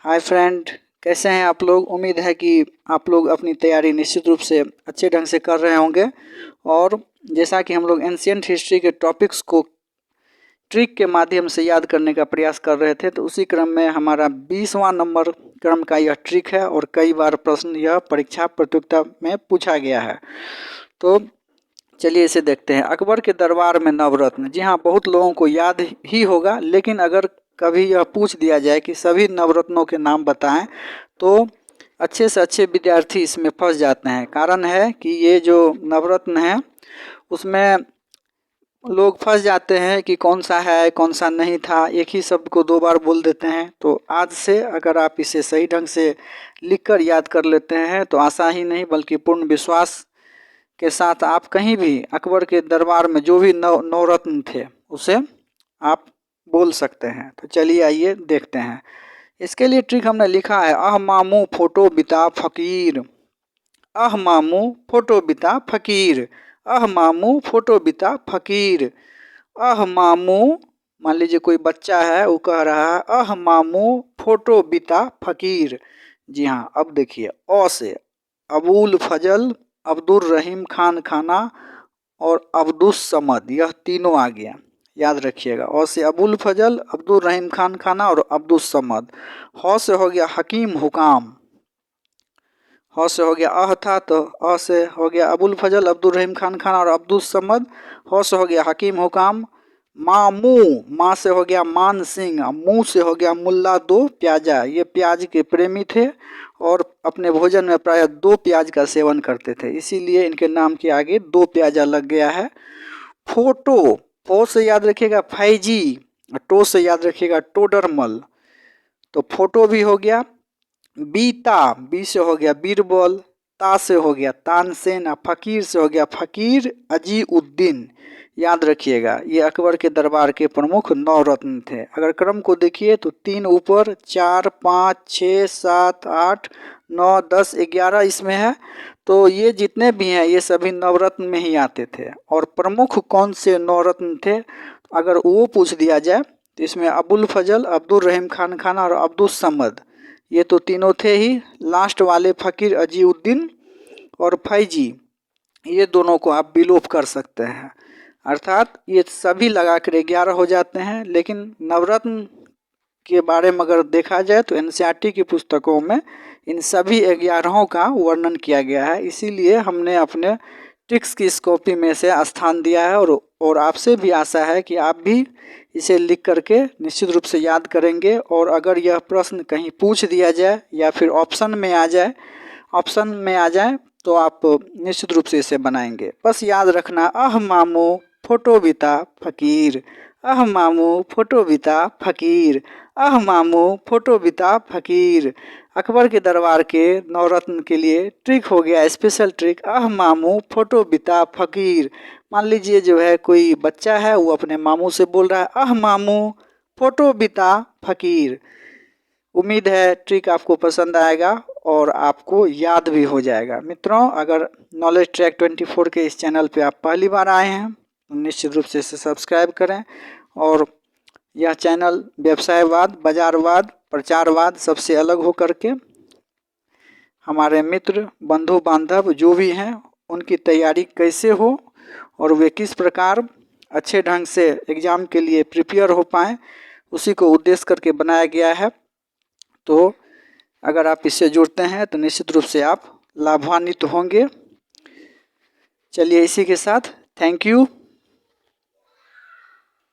Hi friend, कैसे हैं आप लोग। उम्मीद है कि आप लोग अपनी तैयारी निश्चित रूप से अच्छे ढंग से कर रहे होंगे। और जैसा कि हम लोग एंशिएंट हिस्ट्री के टॉपिक्स को ट्रिक के माध्यम से याद करने का प्रयास कर रहे थे, तो उसी क्रम में हमारा 20वां नंबर क्रम का यह ट्रिक है और कई बार प्रश्न यह परीक्षा प्रतियोगिता में पूछा गया है। तो चलिए इसे देखते हैं। अकबर के दरबार में नवरत्न। जी हाँ, बहुत लोगों को याद ही होगा, लेकिन अगर कभी यह पूछ दिया जाए कि सभी नवरत्नों के नाम बताएं तो अच्छे से अच्छे विद्यार्थी इसमें फंस जाते हैं। कारण है कि ये जो नवरत्न है उसमें लोग फंस जाते हैं कि कौन सा है कौन सा नहीं था, एक ही शब्द को दो बार बोल देते हैं। तो आज से अगर आप इसे सही ढंग से लिखकर याद कर लेते हैं तो आशा ही नहीं बल्कि पूर्ण विश्वास के साथ आप कहीं भी अकबर के दरबार में जो भी नवरत्न थे उसे आप बोल सकते हैं। तो चलिए आइए देखते हैं। इसके लिए ट्रिक हमने लिखा है, अह मामू फोटो बिता फकीर। अह मामू फोटो बिता फकीर। अह मामू फोटो बिता फकीर। अह मामू, मान लीजिए कोई बच्चा है वो कह रहा है अह मामू फोटो बिता फकीर। जी हाँ, अब देखिए, अ से अबुल फजल, अब्दुल रहीम खान खाना और अब्दुस समद, यह तीनों आ गया। याद रखिएगा, अ से अबुल फजल, अब्दुल रहीम खान खाना और अब्दुस समद। ह से हो गया हकीम हुकाम। ह से हो गया अह था तो अ से हो गया अबुल फजल, अब्दुल रहीम खान खाना और अब्दुस समद। ह से हो गया हकीम हुकाम। मामू, माँ से हो गया मान सिंह, मुँह से हो गया मुल्ला दो प्याजा। ये प्याज के प्रेमी थे और अपने भोजन में प्रायः 2 प्याज का सेवन करते थे, इसीलिए इनके नाम के आगे 2 प्याजा लग गया है। फोटो, फो से याद रखिएगा फैजी, टो से याद रखिएगा टोडरमल, तो फोटो भी हो गया। बीता, बी से हो गया बीरबल, ता से हो गया तानसेन और फकीर से हो गया फकीर अजीउद्दीन। याद रखिएगा, ये अकबर के दरबार के प्रमुख नवरत्न थे। अगर क्रम को देखिए तो 3 ऊपर, 4, 5, 6, 7, 8, 9, 10, 11 इसमें है। तो ये जितने भी हैं ये सभी नवरत्न में ही आते थे। और प्रमुख कौन से नवरत्न थे अगर वो पूछ दिया जाए तो इसमें अबुल फजल, अब्दुल रहीम खान खाना और अब्दुस समद, ये तो तीनों थे ही। लास्ट वाले फकीर अजीउद्दीन और फैजी, ये दोनों को आप विलोप कर सकते हैं। अर्थात ये सभी लगाकर 11 हो जाते हैं। लेकिन नवरत्न के बारे में अगर देखा जाए तो एनसीईआरटी की पुस्तकों में इन सभी 11 का वर्णन किया गया है, इसीलिए हमने अपने ट्रिक्स की इस कॉपी में से स्थान दिया है। और आपसे भी आशा है कि आप भी इसे लिख करके निश्चित रूप से याद करेंगे। और अगर यह प्रश्न कहीं पूछ दिया जाए या फिर ऑप्शन में आ जाए तो आप निश्चित रूप से इसे बनाएंगे। बस याद रखना, अह मामू फोटो बिता फकीर। अह मामू फोटो बिता फकीर। अह मामू फोटो बिता फकीर। अकबर के दरबार के नवरत्न के लिए ट्रिक हो गया, स्पेशल ट्रिक, अह मामू फोटो बिता फकीर। मान लीजिए जो है कोई बच्चा है वो अपने मामू से बोल रहा है अह मामू फोटो बिता फकीर। उम्मीद है ट्रिक आपको पसंद आएगा और आपको याद भी हो जाएगा। मित्रों, अगर नॉलेज ट्रैक 24 के इस चैनल पे आप पहली बार आए हैं तो निश्चित रूप से इसे सब्सक्राइब करें। और यह चैनल व्यवसायवाद, बाजारवाद, प्रचारवाद सबसे अलग हो करके हमारे मित्र, बंधु बांधव जो भी हैं उनकी तैयारी कैसे हो और वे किस प्रकार अच्छे ढंग से एग्ज़ाम के लिए प्रिपेयर हो पाएँ, उसी को उद्देश्य करके बनाया गया है। तो अगर आप इससे जुड़ते हैं तो निश्चित रूप से आप लाभान्वित होंगे। चलिए इसी के साथ थैंक यू।